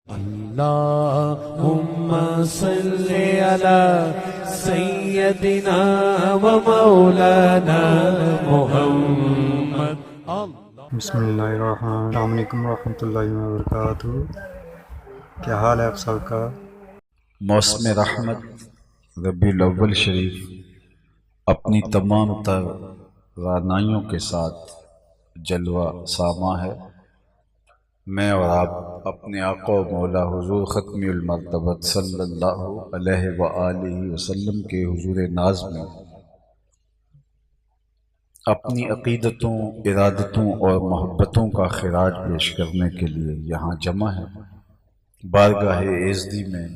اللهم صل على سيدنا ومولانا محمد. بسم اللہ الرحمن الرحیم. السلام علیکم ورحمۃ اللہ وبرکاتہ. کیا حال ہے آپ سب کا؟ موسم رحمت ربیع الاول شریف اپنی تمام تر رعنائیوں کے ساتھ جلوہ ساماں ہے. میں اور آپ اپنے آقا و مولا حضور ختم المرتبت صلی اللہ علیہ وآلہ وسلم کے حضور ناز میں اپنی عقیدتوں، ارادتوں اور محبتوں کا خراج پیش کرنے کے لیے یہاں جمع ہے. بارگاہ ایزدی میں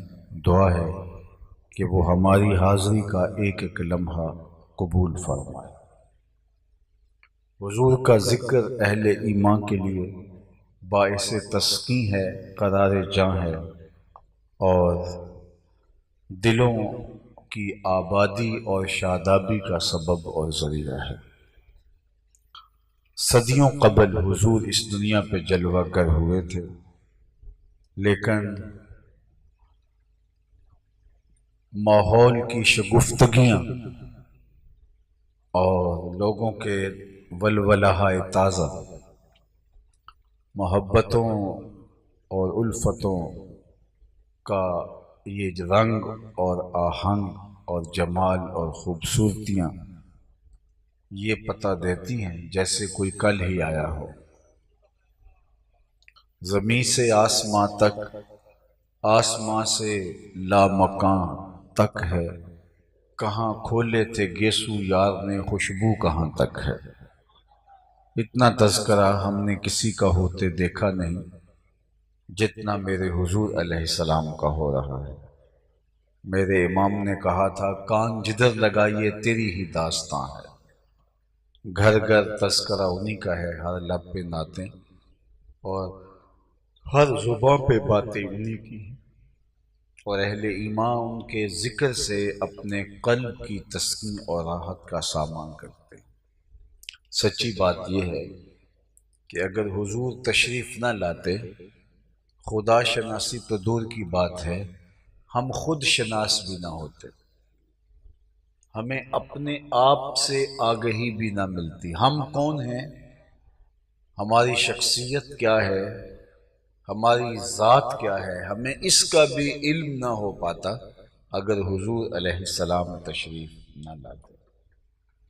دعا ہے کہ وہ ہماری حاضری کا ایک ایک لمحہ قبول فرمائے. حضور کا ذکر اہل ایمان کے لیے باعث تسکین ہے، قرار جاں ہے اور دلوں کی آبادی اور شادابی کا سبب اور ذریعہ ہے. صدیوں قبل حضور اس دنیا پہ جلوہ گر ہوئے تھے، لیکن ماحول کی شگفتگیاں اور لوگوں کے ولولہائے تازہ، محبتوں اور الفتوں کا یہ رنگ اور آہنگ اور جمال اور خوبصورتیاں یہ پتہ دیتی ہیں جیسے کوئی کل ہی آیا ہو. زمین سے آسماں تک، آسماں سے لامکاں تک ہے، کہاں کھولے تھے گیسو یار نے خوشبو کہاں تک ہے. اتنا تذکرہ ہم نے کسی کا ہوتے دیکھا نہیں جتنا میرے حضور علیہ السلام کا ہو رہا ہے. میرے امام نے کہا تھا کان جدھر لگائیے تیری ہی داستان ہے. گھر گھر تذکرہ انہی کا ہے، ہر لب پہ نعتیں اور ہر زباں پہ باتیں انہی کی ہیں، اور اہل ایمان ان کے ذکر سے اپنے قلب کی تسکین اور راحت کا سامان کرتے ہیں. سچی بات یہ ہے کہ اگر حضور تشریف نہ لاتے، خدا شناسی تو دور کی بات ہے، ہم خود شناس بھی نہ ہوتے، ہمیں اپنے آپ سے آگہی بھی نہ ملتی. ہم کون ہیں، ہماری شخصیت کیا ہے، ہماری ذات کیا ہے، ہمیں اس کا بھی علم نہ ہو پاتا اگر حضور علیہ السلام تشریف نہ لاتے.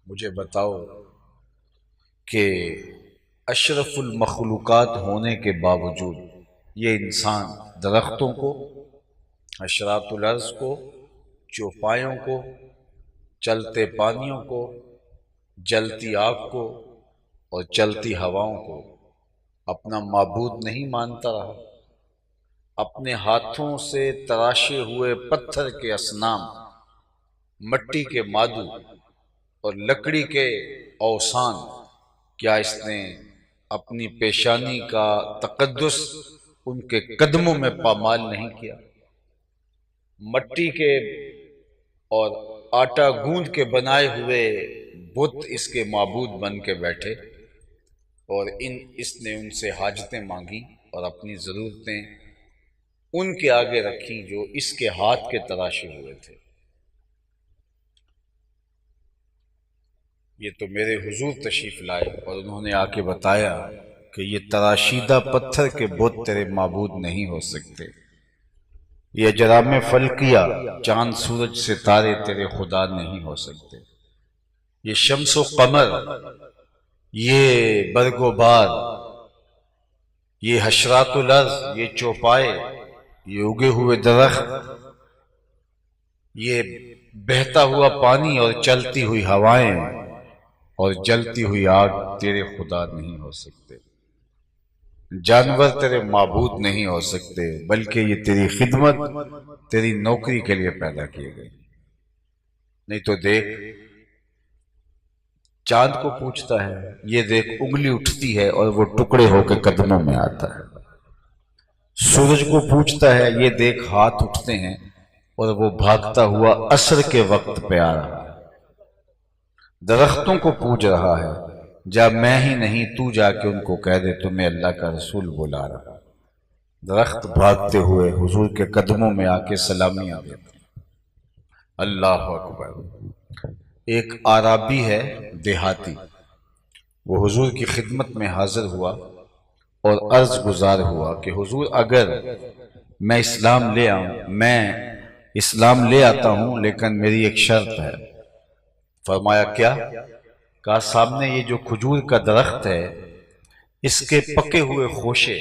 مجھے بتاؤ کہ اشرف المخلوقات ہونے کے باوجود یہ انسان درختوں کو، حشرات الارض کو، چوپایوں کو، چلتے پانیوں کو، جلتی آگ کو اور چلتی ہواؤں کو اپنا معبود نہیں مانتا رہا. اپنے ہاتھوں سے تراشے ہوئے پتھر کے اصنام، مٹی کے مادو اور لکڑی کے اوثان، کیا اس نے اپنی پیشانی کا تقدس ان کے قدموں میں پامال نہیں کیا؟ مٹی کے اور آٹا گوندھ کے بنائے ہوئے بت اس کے معبود بن کے بیٹھے، اور اس نے ان سے حاجتیں مانگی اور اپنی ضرورتیں ان کے آگے رکھی جو اس کے ہاتھ کے تراشے ہوئے تھے. یہ تو میرے حضور تشریف لائے اور انہوں نے آ کے بتایا کہ یہ تراشیدہ پتھر کے بت تیرے معبود نہیں ہو سکتے، یہ اجرام فلکیہ چاند سورج ستارے تیرے خدا نہیں ہو سکتے، یہ شمس و قمر، یہ برگ و بار، یہ حشرات الارض، یہ چوپائے، یہ اگے ہوئے درخت، یہ بہتا ہوا پانی اور چلتی ہوئی ہوائیں اور جلتی ہوئی آگ تیرے خدا نہیں ہو سکتے. جانور تیرے معبود نہیں ہو سکتے، بلکہ یہ تیری خدمت، تیری نوکری کے لیے پیدا کیے گئے. نہیں تو دیکھ، چاند کو پوچھتا ہے یہ دیکھ انگلی اٹھتی ہے اور وہ ٹکڑے ہو کے قدموں میں آتا ہے. سورج کو پوچھتا ہے یہ دیکھ ہاتھ اٹھتے ہیں اور وہ بھاگتا ہوا عصر کے وقت پہ آ رہا ہے. درختوں کو پوچھ رہا ہے جا میں ہی نہیں تو جا کے ان کو کہہ دے تمہیں اللہ کا رسول بلا رہا. درخت بھاگتے ہوئے حضور کے قدموں میں آ کے سلامیاں دیتے ہیں۔ اللہ اکبر۔ ایک عرابی ہے دیہاتی، وہ حضور کی خدمت میں حاضر ہوا اور عرض گزار ہوا کہ حضور اگر میں اسلام لے آتا ہوں لیکن میری ایک شرط ہے۔ فرمایا کیا؟ کہا سامنے یہ جو کھجور کا درخت ہے اس کے پکے ہوئے خوشے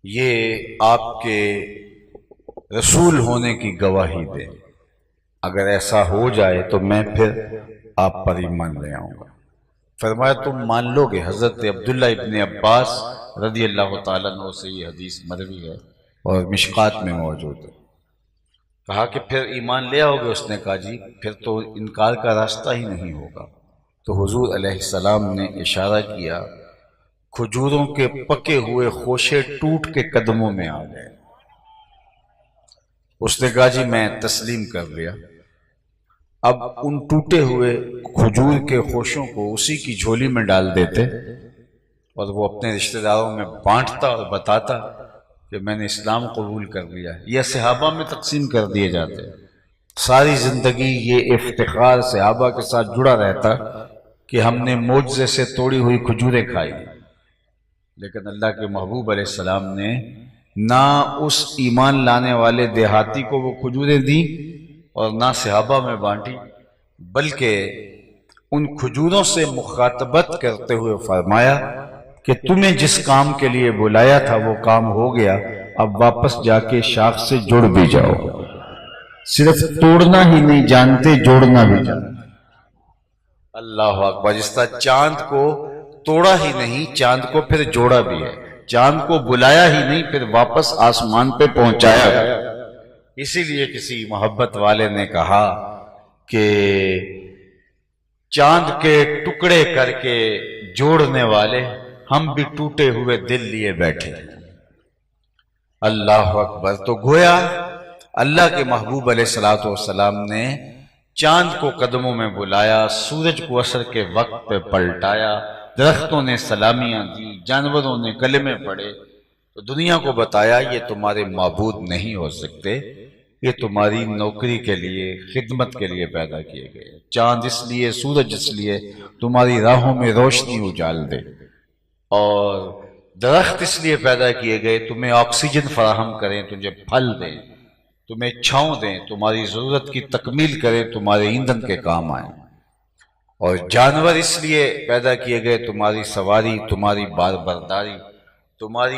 یہ آپ کے رسول ہونے کی گواہی دے، اگر ایسا ہو جائے تو میں پھر آپ پر ایمان لے آؤں گا۔ فرمایا تم مان لو گے؟ حضرت عبداللہ ابن عباس رضی اللہ تعالیٰ عنہ سے یہ حدیث مروی ہے اور مشکات میں موجود ہے۔ کہا کہ پھر ایمان لے آؤ گے؟ اس نے کہا جی پھر تو انکار کا راستہ ہی نہیں ہوگا۔ تو حضور علیہ السلام نے اشارہ کیا، کھجوروں کے پکے ہوئے خوشے ٹوٹ کے قدموں میں آ گئے۔ اس نے کہا جی میں تسلیم کر لیا۔ اب ان ٹوٹے ہوئے کھجور کے خوشوں کو اسی کی جھولی میں ڈال دیتے اور وہ اپنے رشتہ داروں میں بانٹتا اور بتاتا کہ میں نے اسلام قبول کر لیا ہے، یا صحابہ میں تقسیم کر دیے جاتے۔ ساری زندگی یہ افتخار صحابہ کے ساتھ جڑا رہتا کہ ہم نے معجزے سے توڑی ہوئی کھجوریں کھائی، لیکن اللہ کے محبوب علیہ السلام نے نہ اس ایمان لانے والے دیہاتی کو وہ کھجوریں دیں اور نہ صحابہ میں بانٹی، بلکہ ان کھجوروں سے مخاطبت کرتے ہوئے فرمایا کہ تمہیں جس کام کے لیے بلایا تھا وہ کام ہو گیا، اب واپس جا کے شاخ سے جڑ بھی جاؤ۔ صرف توڑنا ہی نہیں جانتے، جوڑنا بھی جانتے۔ اللہ اکبر۔ جس طرح چاند کو توڑا ہی نہیں، چاند کو پھر جوڑا بھی ہے، چاند کو بلایا ہی نہیں پھر واپس آسمان پہ پہنچایا گیا۔ اسی لیے کسی محبت والے نے کہا کہ چاند کے ٹکڑے کر کے جوڑنے والے ہم بھی ٹوٹے ہوئے دل لیے بیٹھے۔ اللہ اکبر۔ تو گویا اللہ کے محبوب علیہ السلام نے چاند کو قدموں میں بلایا، سورج کو عصر کے وقت پہ پلٹایا، درختوں نے سلامیاں دی، جانوروں نے کلمے پڑھے، تو دنیا کو بتایا یہ تمہارے معبود نہیں ہو سکتے، یہ تمہاری نوکری کے لیے، خدمت کے لیے پیدا کیے گئے۔ چاند اس لیے، سورج اس لیے تمہاری راہوں میں روشنی اجال دے، اور درخت اس لیے پیدا کیے گئے تمہیں آکسیجن فراہم کریں، تجھے پھل دیں، تمہیں چھاؤں دیں، تمہاری ضرورت کی تکمیل کریں، تمہارے ایندھن کے کام آئیں۔ اور جانور اس لیے پیدا کیے گئے تمہاری سواری، تمہاری بار برداری، تمہاری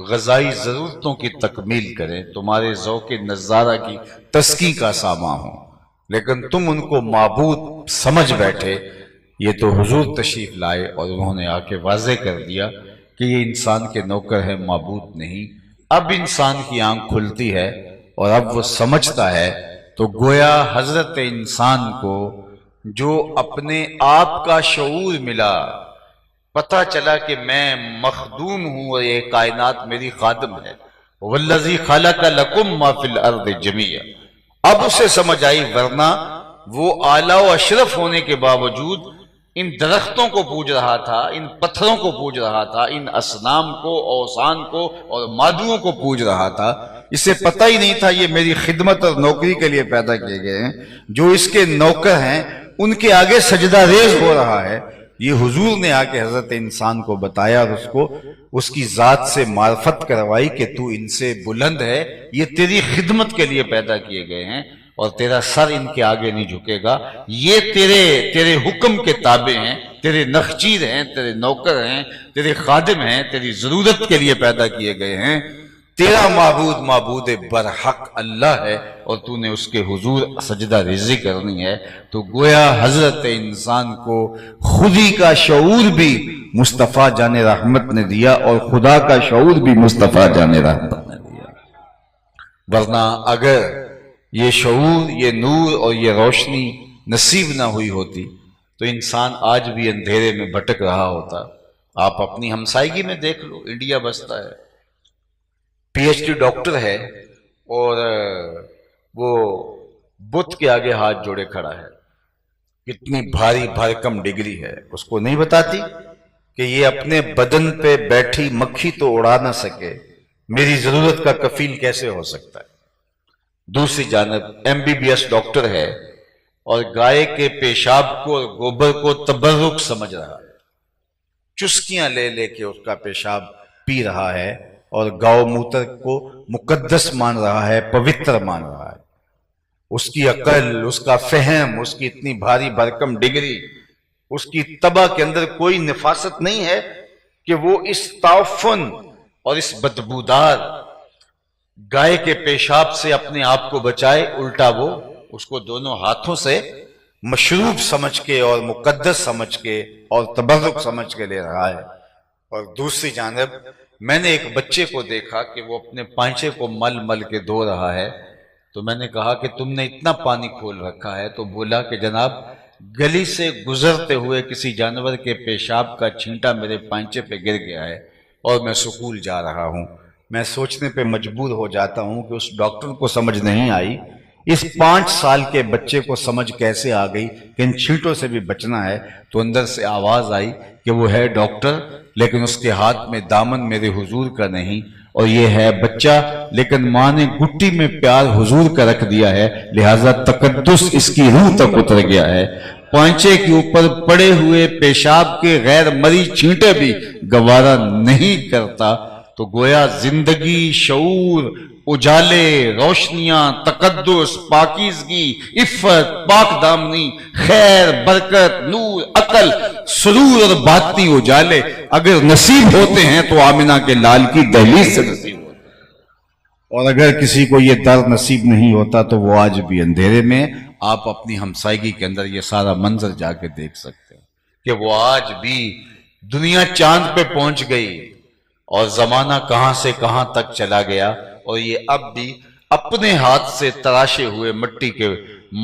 غذائی ضرورتوں کی تکمیل کریں، تمہارے ذوق نظارہ کی تسکی کا سامان ہوں، لیکن تم ان کو معبود سمجھ بیٹھے۔ یہ تو حضور تشریف لائے اور انہوں نے آ کے واضح کر دیا کہ یہ انسان کے نوکر ہے، معبود نہیں۔ اب انسان کی آنکھ کھلتی ہے اور اب وہ سمجھتا ہے، تو گویا حضرت انسان کو جو اپنے آپ کا شعور ملا، پتہ چلا کہ میں مخدوم ہوں اور یہ کائنات میری خادم ہے، والذی خلق لکم ما فی الارض جمیعا، اب اسے سمجھ آئی، ورنہ وہ اعلیٰ و اشرف ہونے کے باوجود ان درختوں کو پوج رہا تھا، ان پتھروں کو پوج رہا تھا، ان اصنام کو، اوثان کو اور مادوؤں کو پوج رہا تھا۔ اسے پتہ ہی نہیں تھا یہ میری خدمت اور نوکری کے لیے پیدا کیے گئے ہیں، جو اس کے نوکر ہیں ان کے آگے سجدہ ریز ہو رہا ہے۔ یہ حضور نے آ کے حضرت انسان کو بتایا اور اس کو اس کی ذات سے معرفت کروائی کہ تو ان سے بلند ہے، یہ تیری خدمت کے لیے پیدا کیے گئے ہیں اور تیرا سر ان کے آگے نہیں جھکے گا، یہ تیرے حکم کے تابع ہیں، تیرے نخچیر ہیں، تیرے نوکر ہیں، تیرے خادم ہیں، تیری ضرورت کے لیے پیدا کیے گئے ہیں۔ تیرا معبود برحق اللہ ہے اور تو نے اس کے حضور سجدہ ریزی کرنی ہے۔ تو گویا حضرت انسان کو خودی کا شعور بھی مصطفیٰ جان رحمت نے دیا اور خدا کا شعور بھی مصطفیٰ جان رحمت نے دیا، ورنہ اگر یہ شعور، یہ نور اور یہ روشنی نصیب نہ ہوئی ہوتی تو انسان آج بھی اندھیرے میں بھٹک رہا ہوتا۔ آپ اپنی ہمسائیگی میں دیکھ لو، انڈیا بستا ہے، پی ایچ ڈی ڈاکٹر ہے اور وہ بت کے آگے ہاتھ جوڑے کھڑا ہے، کتنی بھاری بھرکم ڈگری ہے، اس کو نہیں بتاتی کہ یہ اپنے بدن پہ بیٹھی مکھی تو اڑا نہ سکے، میری ضرورت کا کفیل کیسے ہو سکتا ہے؟ دوسری جانب MBBS ڈاکٹر ہے اور گائے کے پیشاب کو اور گوبر کو تبرک سمجھ رہا ہے، چسکیاں لے لے کے اس کا پیشاب پی رہا ہے اور گاؤ موتر کو مقدس مان رہا ہے، پوتر مان رہا ہے۔ اس کی عقل، اس کا فہم، اس کی اتنی بھاری بھرکم ڈگری، اس کی طبع کے اندر کوئی نفاست نہیں ہے کہ وہ اس تعفن اور اس بدبودار گائے کے پیشاب سے اپنے آپ کو بچائے، الٹا وہ اس کو دونوں ہاتھوں سے مشروب سمجھ کے اور مقدس سمجھ کے اور تبرک سمجھ کے لے رہا ہے۔ اور دوسری جانب میں نے ایک بچے کو دیکھا کہ وہ اپنے پانچے کو مل مل کے دھو رہا ہے، تو میں نے کہا کہ تم نے اتنا پانی کھول رکھا ہے؟ تو بولا کہ جناب گلی سے گزرتے ہوئے کسی جانور کے پیشاب کا چھینٹا میرے پانچے پہ گر گیا ہے اور میں سکول جا رہا ہوں۔ میں سوچنے پہ مجبور ہو جاتا ہوں کہ اس ڈاکٹر کو سمجھ نہیں آئی، اس 5 سال کے بچے کو سمجھ کیسے آ گئی کہ ان چھینٹوں سے بھی بچنا ہے؟ تو اندر سے آواز آئی کہ وہ ہے ڈاکٹر لیکن اس کے ہاتھ میں دامن میرے حضور کا نہیں، اور یہ ہے بچہ لیکن ماں نے گٹی میں پیار حضور کا رکھ دیا ہے، لہٰذا تقدس اس کی روح تک اتر گیا ہے۔ پانچے کے اوپر پڑے ہوئے پیشاب کے غیر مری چھینٹے بھی گوارا نہیں کرتا، تو گویا زندگی، شعور، اجالے، روشنیاں، تقدس، پاکیزگی، عفت، پاک دامنی، خیر، برکت، نور، عقل، سرور اور باطنی اجالے اگر نصیب ہوتے ہیں تو آمنہ کے لال کی دہلیز سے نصیب ہوتے ہیں، اور اگر کسی کو یہ در نصیب نہیں ہوتا تو وہ آج بھی اندھیرے میں۔ آپ اپنی ہمسائیگی کے اندر یہ سارا منظر جا کے دیکھ سکتے ہیں کہ وہ آج بھی دنیا چاند پہ پہنچ گئی اور زمانہ کہاں سے کہاں تک چلا گیا، اور یہ اب بھی اپنے ہاتھ سے تراشے ہوئے مٹی کے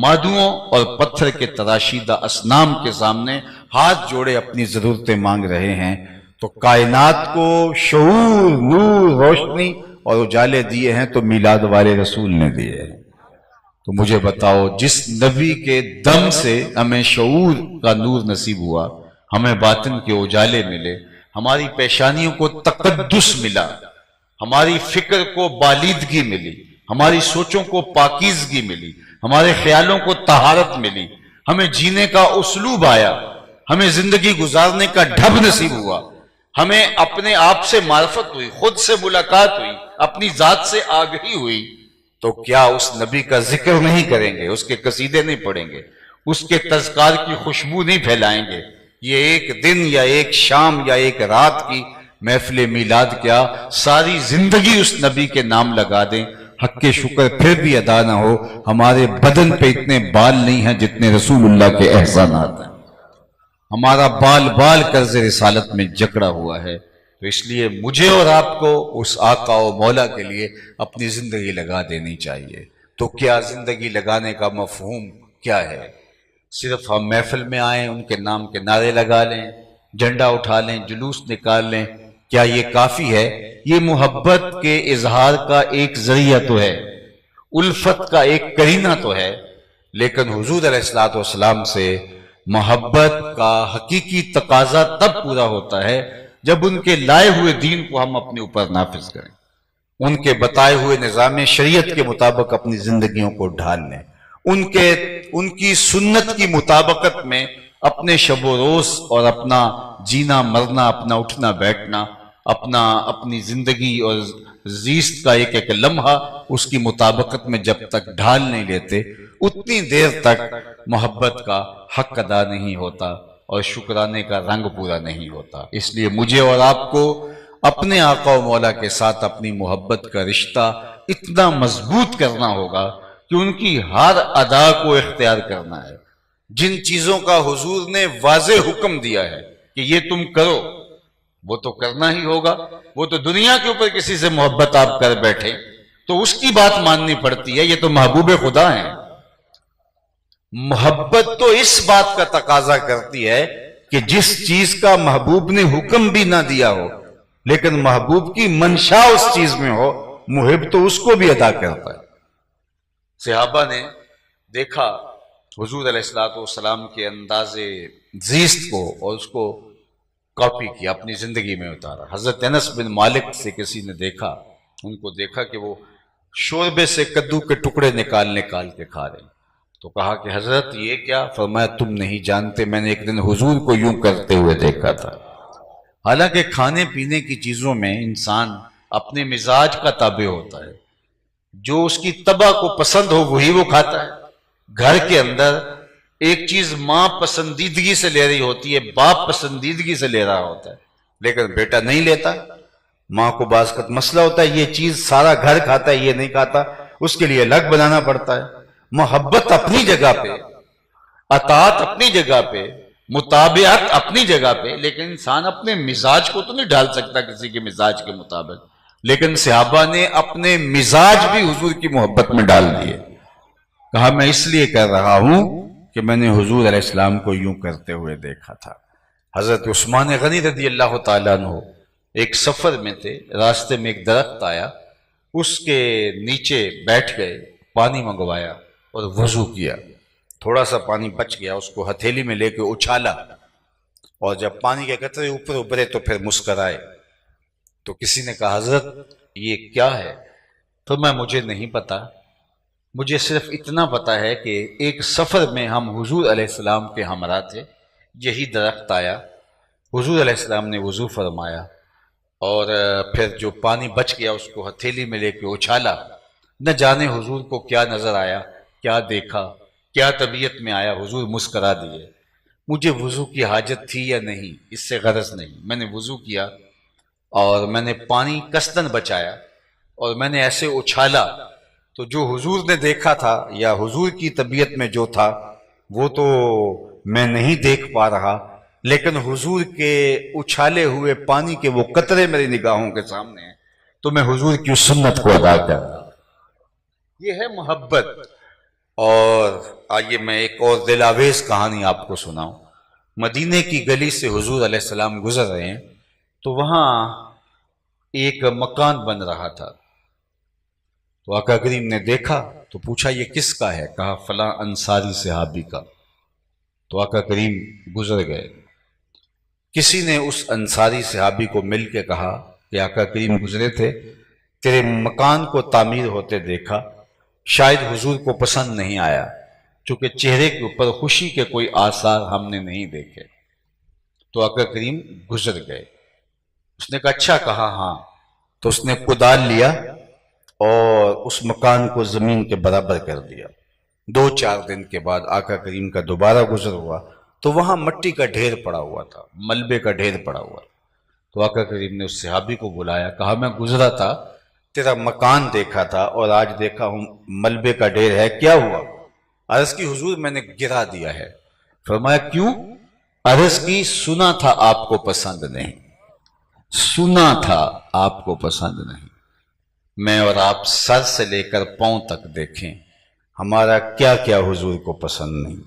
مادوؤں اور پتھر کے تراشیدہ اصنام کے سامنے ہاتھ جوڑے اپنی ضرورتیں مانگ رہے ہیں۔ تو کائنات کو شعور، نور، روشنی اور اجالے دیے ہیں تو میلاد والے رسول نے دیے ہیں۔ تو مجھے بتاؤ، جس نبی کے دم سے ہمیں شعور کا نور نصیب ہوا، ہمیں باطن کے اجالے ملے، ہماری پیشانیوں کو تقدس ملا، ہماری فکر کو بالیدگی ملی، ہماری سوچوں کو پاکیزگی ملی، ہمارے خیالوں کو طہارت ملی، ہمیں جینے کا اسلوب آیا، ہمیں زندگی گزارنے کا ڈھب نصیب ہوا، ہمیں اپنے آپ سے معرفت ہوئی، خود سے ملاقات ہوئی، اپنی ذات سے آگہی ہوئی، تو کیا اس نبی کا ذکر نہیں کریں گے، اس کے قصیدے نہیں پڑھیں گے، اس کے تذکار کی خوشبو نہیں پھیلائیں گے؟ یہ ایک دن یا ایک شام یا ایک رات کی محفل میلاد کیا، ساری زندگی اس نبی کے نام لگا دیں، حق کے شکر پھر بھی ادا نہ ہو۔ ہمارے بدن پہ اتنے بال نہیں ہیں جتنے رسول اللہ کے احسانات ہیں، ہمارا بال بال قرض رسالت میں جکڑا ہوا ہے۔ تو اس لیے مجھے اور آپ کو اس آقا و مولا کے لیے اپنی زندگی لگا دینی چاہیے۔ تو کیا زندگی لگانے کا مفہوم کیا ہے؟ صرف ہم محفل میں آئیں، ان کے نام کے نعرے لگا لیں، جھنڈا اٹھا لیں، جلوس نکال لیں، کیا یہ کافی ہے؟ یہ محبت کے اظہار کا ایک ذریعہ تو ہے، الفت کا ایک قرینہ تو ہے، لیکن حضور علیہ السلام سے محبت کا حقیقی تقاضا تب پورا ہوتا ہے جب ان کے لائے ہوئے دین کو ہم اپنے اوپر نافذ کریں، ان کے بتائے ہوئے نظام شریعت کے مطابق اپنی زندگیوں کو ڈھال لیں، ان کی سنت کی مطابقت میں اپنے شب و روز اور اپنا جینا مرنا، اپنا اٹھنا بیٹھنا، اپنی زندگی اور زیست کا ایک ایک لمحہ اس کی مطابقت میں جب تک ڈھال نہیں لیتے، اتنی دیر تک محبت کا حق ادا نہیں ہوتا اور شکرانے کا رنگ پورا نہیں ہوتا۔ اس لیے مجھے اور آپ کو اپنے آقا و مولا کے ساتھ اپنی محبت کا رشتہ اتنا مضبوط کرنا ہوگا کہ ان کی ہر ادا کو اختیار کرنا ہے۔ جن چیزوں کا حضور نے واضح حکم دیا ہے کہ یہ تم کرو، وہ تو کرنا ہی ہوگا۔ وہ تو دنیا کے اوپر کسی سے محبت آپ کر بیٹھے تو اس کی بات ماننی پڑتی ہے، یہ تو محبوب خدا ہیں۔ محبت تو اس بات کا تقاضا کرتی ہے کہ جس چیز کا محبوب نے حکم بھی نہ دیا ہو لیکن محبوب کی منشا اس چیز میں ہو، محب تو اس کو بھی ادا کرتا ہے۔ صحابہ نے دیکھا حضور علیہ السلام کے انداز زیست کو اور اس کو کاپی کیا، اپنی زندگی میں اتارا۔ حضرت انس بن مالک سے کسی نے دیکھا ان کو دیکھا کہ وہ شوربے سے کدو کے ٹکڑے نکال کے کھا رہے ہیں۔ تو کہا کہ حضرت یہ کیا؟ فرمایا تم نہیں جانتے، میں نے ایک دن حضور کو یوں کرتے ہوئے دیکھا تھا۔ حالانکہ کھانے پینے کی چیزوں میں انسان اپنے مزاج کا تابع ہوتا ہے، جو اس کی طبع کو پسند ہو وہی وہ کھاتا ہے۔ گھر کے اندر ایک چیز ماں پسندیدگی سے لے رہی ہوتی ہے، باپ پسندیدگی سے لے رہا ہوتا ہے، لیکن بیٹا نہیں لیتا۔ ماں کو بعض وقت مسئلہ ہوتا ہے، یہ چیز سارا گھر کھاتا ہے یہ نہیں کھاتا، اس کے لیے الگ بنانا پڑتا ہے۔ محبت اپنی جگہ پہ، اطاعت اپنی جگہ پہ، مطابعت اپنی جگہ پہ، لیکن انسان اپنے مزاج کو تو نہیں ڈال سکتا کسی کے مزاج کے مطابق۔ لیکن صحابہ نے اپنے مزاج بھی حضور کی محبت میں ڈال دیے۔ کہا میں اس لیے کر رہا ہوں کہ میں نے حضور علیہ السلام کو یوں کرتے ہوئے دیکھا تھا۔ حضرت عثمان غنی رضی اللہ تعالیٰ عنہ ایک سفر میں تھے، راستے میں ایک درخت آیا، اس کے نیچے بیٹھ گئے، پانی منگوایا اور وضو کیا۔ تھوڑا سا پانی بچ گیا، اس کو ہتھیلی میں لے کے اچھالا، اور جب پانی کے قطرے اوپر ابھرے تو پھر مسکرائے۔ تو کسی نے کہا حضرت یہ کیا ہے؟ تو مجھے نہیں پتا، مجھے صرف اتنا پتا ہے کہ ایک سفر میں ہم حضور علیہ السلام کے ہمراہ تھے، یہی درخت آیا، حضور علیہ السلام نے وضو فرمایا، اور پھر جو پانی بچ گیا اس کو ہتھیلی میں لے کے اچھالا۔ نہ جانے حضور کو کیا نظر آیا، کیا دیکھا، کیا طبیعت میں آیا، حضور مسکرا دیے۔ مجھے وضو کی حاجت تھی یا نہیں اس سے غرض نہیں، میں نے وضو کیا اور میں نے پانی قصداً بچایا اور میں نے ایسے اچھالا، تو جو حضور نے دیکھا تھا یا حضور کی طبیعت میں جو تھا وہ تو میں نہیں دیکھ پا رہا، لیکن حضور کے اچھالے ہوئے پانی کے وہ قطرے میری نگاہوں کے سامنے ہیں، تو میں حضور کی سنت کو ادا کر رہا۔ یہ ہے محبت۔ اور آئیے میں ایک اور دل آویز کہانی آپ کو سناؤں۔ مدینے کی گلی سے حضور علیہ السلام گزر رہے ہیں، تو وہاں ایک مکان بن رہا تھا، تو آقا کریم نے دیکھا تو پوچھا یہ کس کا ہے؟ کہا فلاں انصاری صحابی کا۔ تو آقا کریم گزر گئے، کسی نے اس انصاری صحابی کو مل کے کہا کہ آقا کریم گزرے تھے، تیرے مکان کو تعمیر ہوتے دیکھا، شاید حضور کو پسند نہیں آیا، چونکہ چہرے کے اوپر خوشی کے کوئی آثار ہم نے نہیں دیکھے۔ تو آقا کریم گزر گئے۔ اس نے کہا اچھا، کہا ہاں۔ تو اس نے کدال لیا اور اس مکان کو زمین کے برابر کر دیا۔ 2-4 دن کے بعد آقا کریم کا دوبارہ گزر ہوا تو وہاں مٹی کا ڈھیر پڑا ہوا تھا، ملبے کا ڈھیر پڑا ہوا تھا۔ تو آقا کریم نے اس صحابی کو بلایا، کہا میں گزرا تھا، تیرا مکان دیکھا تھا اور آج دیکھا ہوں ملبے کا ڈھیر ہے، کیا ہوا؟ عرض کی حضور میں نے گرا دیا ہے۔ فرمایا کیوں؟ عرض کی سنا تھا آپ کو پسند نہیں، سنا تھا آپ کو پسند نہیں۔ میں اور آپ سر سے لے کر پاؤں تک دیکھیں، ہمارا کیا کیا حضور کو پسند نہیں۔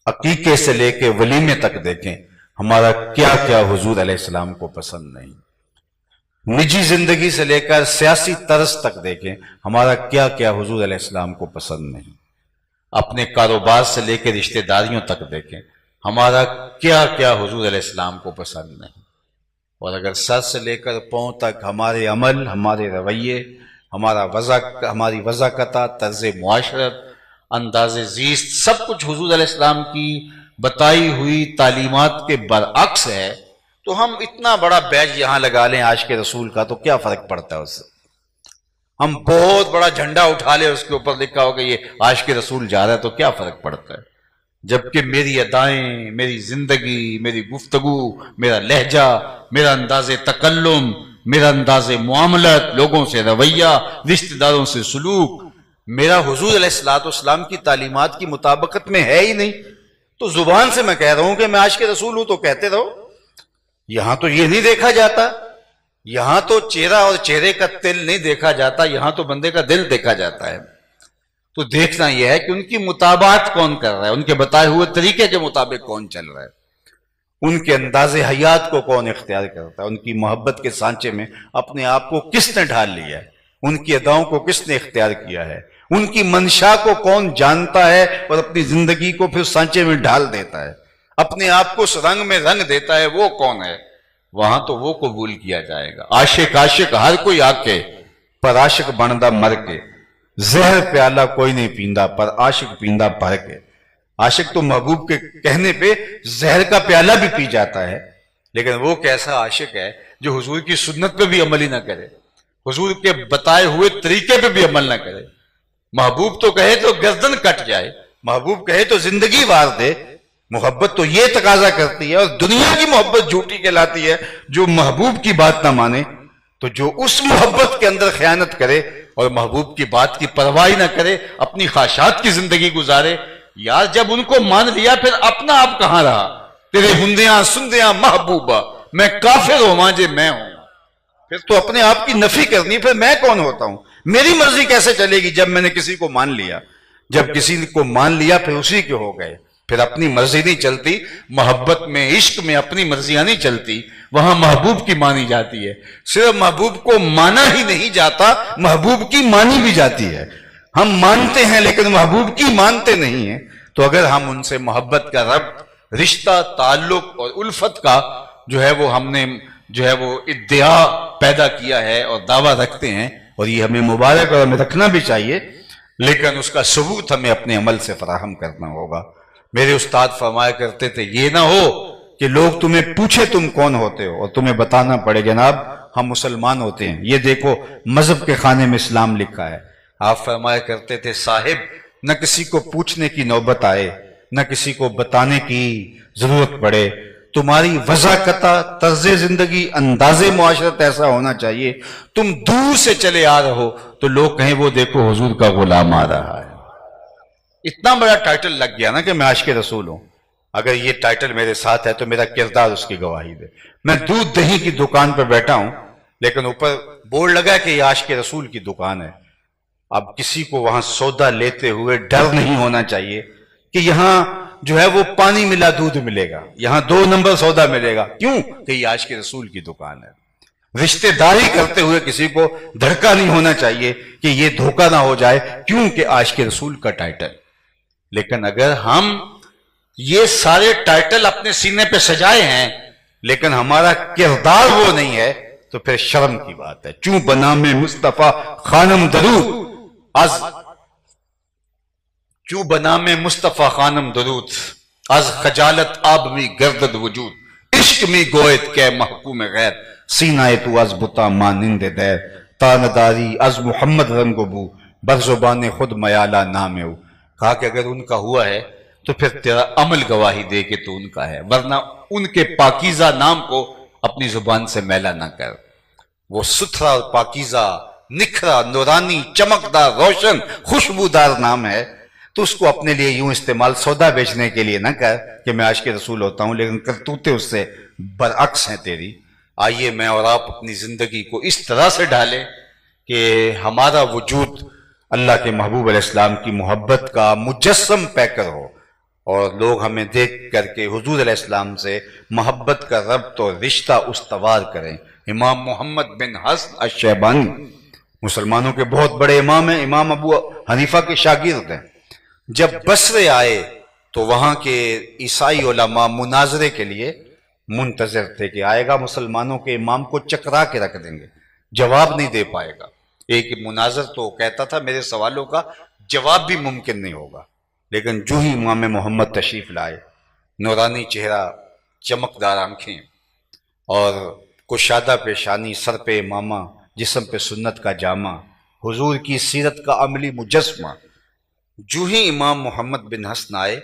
عقیقے سے لے کے ولیمے تک دیکھیں، ہمارا کیا کیا حضور علیہ السلام کو پسند نہیں۔ نجی زندگی سے لے کر سیاسی طرز تک دیکھیں، ہمارا کیا کیا حضور علیہ السلام کو پسند نہیں۔ اپنے کاروبار سے لے کے رشتہ داریوں تک دیکھیں، ہمارا کیا کیا حضور علیہ السلام کو پسند نہیں۔ اور اگر سر سے لے کر پاؤں تک ہمارے عمل، ہمارے رویے، ہماری وضاقت، طرز معاشرت، انداز زیست، سب کچھ حضور علیہ السلام کی بتائی ہوئی تعلیمات کے برعکس ہے، تو ہم اتنا بڑا بیج یہاں لگا لیں عاشق رسول کا تو کیا فرق پڑتا ہے اس سے؟ ہم بہت بڑا جھنڈا اٹھا لیں، اس کے اوپر لکھا ہوگا یہ عاشق رسول جا رہا ہے، تو کیا فرق پڑتا ہے؟ جبکہ میری ادائیں، میری زندگی، میری گفتگو، میرا لہجہ، میرا انداز تکلم، میرا انداز معاملت، لوگوں سے رویہ، رشتہ داروں سے سلوک، میرا حضور علیہ السلام کی تعلیمات کی مطابقت میں ہے ہی نہیں، تو زبان سے میں کہہ رہا ہوں کہ میں عاشق رسول ہوں تو کہتے رہو۔ یہاں تو یہ نہیں دیکھا جاتا، یہاں تو چہرہ اور چہرے کا تل نہیں دیکھا جاتا، یہاں تو بندے کا دل دیکھا جاتا ہے۔ تو دیکھنا یہ ہے کہ ان کی مطابقت کون کر رہا ہے، ان کے بتائے ہوئے طریقے کے مطابق کون چل رہا ہے، ان کے انداز حیات کو کون اختیار کرتا ہے، ان کی محبت کے سانچے میں اپنے آپ کو کس نے ڈھال لیا ہے، ان کی اداؤں کو کس نے اختیار کیا ہے، ان کی منشا کو کون جانتا ہے اور اپنی زندگی کو پھر سانچے میں ڈھال دیتا ہے، اپنے آپ کو اس رنگ میں رنگ دیتا ہے، وہ کون ہے؟ وہاں تو وہ قبول کیا جائے گا۔ عاشق ہر کوئی آ کے پر عاشق بندا مر کے، زہر پیالہ کوئی نہیں پیندا پر عاشق پیندا بھر کے۔ عاشق تو محبوب کے کہنے پہ زہر کا پیالہ بھی پی جاتا ہے، لیکن وہ کیسا عاشق ہے جو حضور کی سنت پہ بھی عمل ہی نہ کرے، حضور کے بتائے ہوئے طریقے پہ بھی عمل نہ کرے۔ محبوب تو کہے تو گردن کٹ جائے، محبوب کہے تو زندگی وار دے۔ محبت تو یہ تقاضا کرتی ہے، اور دنیا کی محبت جھوٹی کہلاتی ہے جو محبوب کی بات نہ مانے۔ تو جو اس محبت کے اندر خیانت کرے اور محبوب کی بات کی پرواہ نہ کرے، اپنی خواہشات کی زندگی گزارے، یار جب ان کو مان لیا پھر اپنا آپ کہاں رہا؟ تیرے ہندیاں سندیاں محبوبہ، میں کافر ہوں ماں جے میں ہوں، پھر تو اپنے آپ کی نفی کرنی، پھر میں کون ہوتا ہوں؟ میری مرضی کیسے چلے گی جب میں نے کسی کو مان لیا؟ جب کسی کو مان لیا پھر اسی کے ہو گئے، پھر اپنی مرضی نہیں چلتی۔ محبت میں، عشق میں اپنی مرضیاں نہیں چلتی، وہاں محبوب کی مانی جاتی ہے۔ صرف محبوب کو مانا ہی نہیں جاتا، محبوب کی مانی بھی جاتی ہے۔ ہم مانتے ہیں لیکن محبوب کی مانتے نہیں ہیں۔ تو اگر ہم ان سے محبت کا ربط، رشتہ، تعلق اور الفت کا جو ہے وہ ہم نے جو ہے وہ ادعا پیدا کیا ہے اور دعویٰ رکھتے ہیں، اور یہ ہمیں مبارک اور ہمیں رکھنا بھی چاہیے، لیکن اس کا ثبوت ہمیں اپنے عمل سے فراہم کرنا ہوگا۔ میرے استاد فرمایا کرتے تھے، یہ نہ ہو کہ لوگ تمہیں پوچھے تم کون ہوتے ہو اور تمہیں بتانا پڑے جناب ہم مسلمان ہوتے ہیں، یہ دیکھو مذہب کے خانے میں اسلام لکھا ہے۔ آپ فرمایا کرتے تھے، صاحب نہ کسی کو پوچھنے کی نوبت آئے، نہ کسی کو بتانے کی ضرورت پڑے، تمہاری وضاحت، طرز زندگی، انداز معاشرت ایسا ہونا چاہیے، تم دور سے چلے آ رہے ہو تو لوگ کہیں وہ دیکھو حضور کا غلام آ رہا ہے۔ اتنا بڑا ٹائٹل لگ گیا نا کہ میں عاشق رسول ہوں۔ اگر یہ ٹائٹل میرے ساتھ ہے تو میرا کردار اس کی گواہی دے۔ میں دودھ دہی کی دکان پر بیٹھا ہوں، لیکن اوپر بورڈ لگا کہ یہ عاشق رسول کی دکان ہے۔ اب کسی کو وہاں سودا لیتے ہوئے ڈر نہیں ہونا چاہیے کہ یہاں جو ہے وہ پانی ملا دودھ ملے گا، یہاں 2 نمبر سودا ملے گا۔ کیوں؟ کہ یہ عاشق رسول کی دکان ہے۔ رشتہ داری کرتے ہوئے کسی کو دھڑکا نہیں ہونا چاہیے کہ یہ دھوکہ نہ ہو جائے، کیوں کہ عاشق رسول کا ٹائٹل۔ لیکن اگر ہم یہ سارے ٹائٹل اپنے سینے پہ سجائے ہیں لیکن ہمارا کردار وہ نہیں ہے تو پھر شرم کی بات ہے۔ چوں بنام مصطفیٰ خانم درود چوں بنام مصطفیٰ خانم درود، از خجالت آب می گردد وجود، عشق می گویت کہ محکوم غیر، سینہ تو از بتا مانند دیر، تانداری از محمد رنگ بو، بر زبان خود میالہ نام ہو۔ کہا کہ اگر ان کا ہوا ہے تو پھر تیرا عمل گواہی دے کہ تو ان کا ہے، ورنہ ان کے پاکیزہ نام کو اپنی زبان سے میلا نہ کر۔ وہ ستھرا اور پاکیزہ، نکھرا، نورانی، چمکدار، روشن، خوشبودار نام ہے، تو اس کو اپنے لیے یوں استعمال سودا بیچنے کے لیے نہ کر کہ میں عاشق رسول ہوتا ہوں، لیکن کرتوتیں اس سے برعکس ہیں تیری۔ آئیے میں اور آپ اپنی زندگی کو اس طرح سے ڈالیں کہ ہمارا وجود اللہ کے محبوب علیہ السلام کی محبت کا مجسم پیکر ہو، اور لوگ ہمیں دیکھ کر کے حضور علیہ السلام سے محبت کا ربط اور رشتہ استوار کریں۔ امام محمد بن حسن الشیبانی مسلمانوں کے بہت بڑے امام ہیں، امام ابو حنیفہ کے شاگرد ہیں۔ جب بصرے آئے تو وہاں کے عیسائی علماء مناظرے کے لیے منتظر تھے کہ آئے گا مسلمانوں کے امام کو چکرا کے رکھ دیں گے، جواب نہیں دے پائے گا۔ ایک مناظر تو کہتا تھا میرے سوالوں کا جواب بھی ممکن نہیں ہوگا، لیکن جو ہی امام محمد تشریف لائے، نورانی چہرہ، چمکدار آنکھیں اور کشادہ پیشانی، سر پہ امامہ، جسم پہ سنت کا جامہ، حضور کی سیرت کا عملی مجسمہ، جو ہی امام محمد بن حسن آئے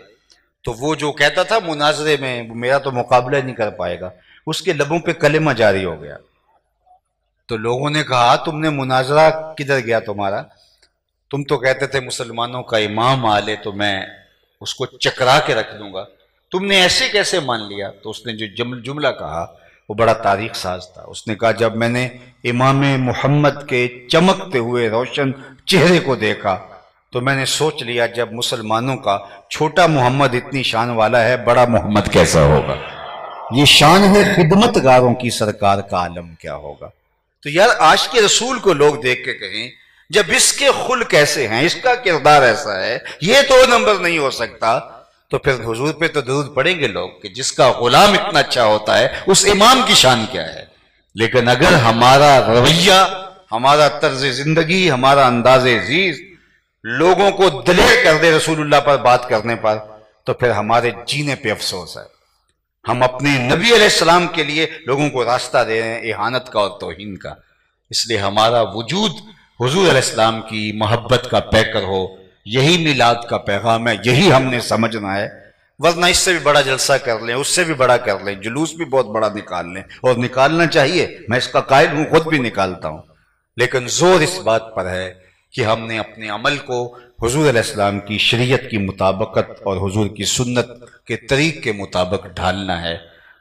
تو وہ جو کہتا تھا مناظرے میں میرا تو مقابلہ نہیں کر پائے گا، اس کے لبوں پہ کلمہ جاری ہو گیا۔ تو لوگوں نے کہا تم نے مناظرہ کدھر گیا تمہارا؟ تم تو کہتے تھے مسلمانوں کا امام آ لے تو میں اس کو چکرا کے رکھ دوں گا، تم نے ایسے کیسے مان لیا؟ تو اس نے جو جملہ کہا وہ بڑا تاریخ ساز تھا۔ اس نے کہا جب میں نے امام محمد کے چمکتے ہوئے روشن چہرے کو دیکھا تو میں نے سوچ لیا جب مسلمانوں کا چھوٹا محمد اتنی شان والا ہے، بڑا محمد کیسا ہوگا؟ یہ شان ہے خدمت گاروں کی، سرکار کا عالم کیا ہوگا؟ تو یار عاشق رسول کو لوگ دیکھ کے کہیں جب اس کے خلق ایسے ہیں، اس کا کردار ایسا ہے، یہ تو نمبر نہیں ہو سکتا، تو پھر حضور پہ تو درود پڑیں گے لوگ کہ جس کا غلام اتنا اچھا ہوتا ہے اس امام کی شان کیا ہے۔ لیکن اگر ہمارا رویہ ہمارا طرز زندگی، ہمارا انداز زیست لوگوں کو دلیر کر دے رسول اللہ پر بات کرنے پر، تو پھر ہمارے جینے پہ افسوس ہے۔ ہم اپنے نبی علیہ السلام کے لیے لوگوں کو راستہ دے رہے ہیں اہانت کا اور توہین کا۔ اس لیے ہمارا وجود حضور علیہ السلام کی محبت کا پیکر ہو، یہی میلاد کا پیغام ہے، یہی ہم نے سمجھنا ہے۔ ورنہ اس سے بھی بڑا جلسہ کر لیں، اس سے بھی بڑا کر لیں، جلوس بھی بہت بڑا نکال لیں، اور نکالنا چاہیے، میں اس کا قائل ہوں، خود بھی نکالتا ہوں، لیکن زور اس بات پر ہے کہ ہم نے اپنے عمل کو حضور علیہ السلام کی شریعت کی مطابقت اور حضور کی سنت کے طریق کے مطابق ڈھالنا ہے۔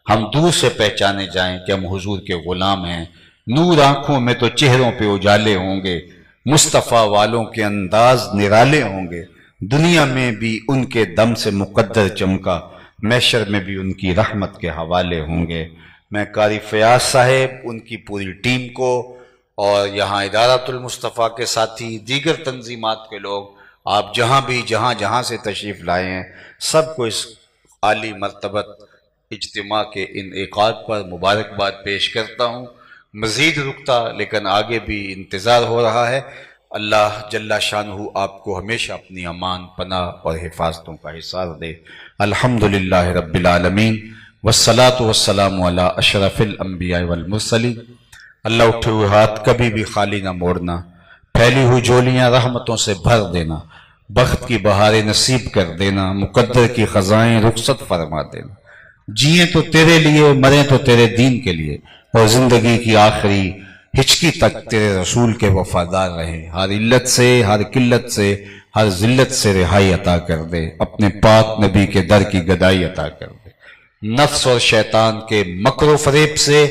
ہم دور سے پہچانے جائیں کہ ہم حضور کے غلام ہیں، نور آنکھوں میں تو چہروں پہ اجالے ہوں گے، مصطفیٰ والوں کے انداز نرالے ہوں گے، دنیا میں بھی ان کے دم سے مقدر چمکا، محشر میں بھی ان کی رحمت کے حوالے ہوں گے۔ میں قاری فیاض صاحب، ان کی پوری ٹیم کو، اور یہاں ادارۃ المصطفیٰ کے ساتھی، دیگر تنظیمات کے لوگ، آپ جہاں سے تشریف لائے ہیں، سب کو اس عالی مرتبت اجتماع کے انعقاد پر مبارکباد پیش کرتا ہوں۔ مزید رکتا لیکن آگے بھی انتظار ہو رہا ہے۔ اللہ جل شانہ آپ کو ہمیشہ اپنی امان، پناہ اور حفاظتوں کا حصار دے۔ الحمدللہ رب العالمین، والصلاة والسلام علی اشرف الانبیاء والمرسلین۔ اللہ اٹھے ہوئے ہاتھ کبھی بھی خالی نہ موڑنا، پھیلی ہوئی جھولیاں رحمتوں سے بھر دینا، بخت کی بہاریں نصیب کر دینا، مقدر کی خزائیں رخصت فرما دینا۔ جیئیں تو تیرے لیے، مریں تو تیرے دین کے لیے، اور زندگی کی آخری ہچکی تک تیرے رسول کے وفادار رہیں۔ ہر علت سے، ہر قلت سے، ہر ذلت سے رہائی عطا کر دے، اپنے پاک نبی کے در کی گدائی عطا کر دے، نفس اور شیطان کے مکر و فریب سے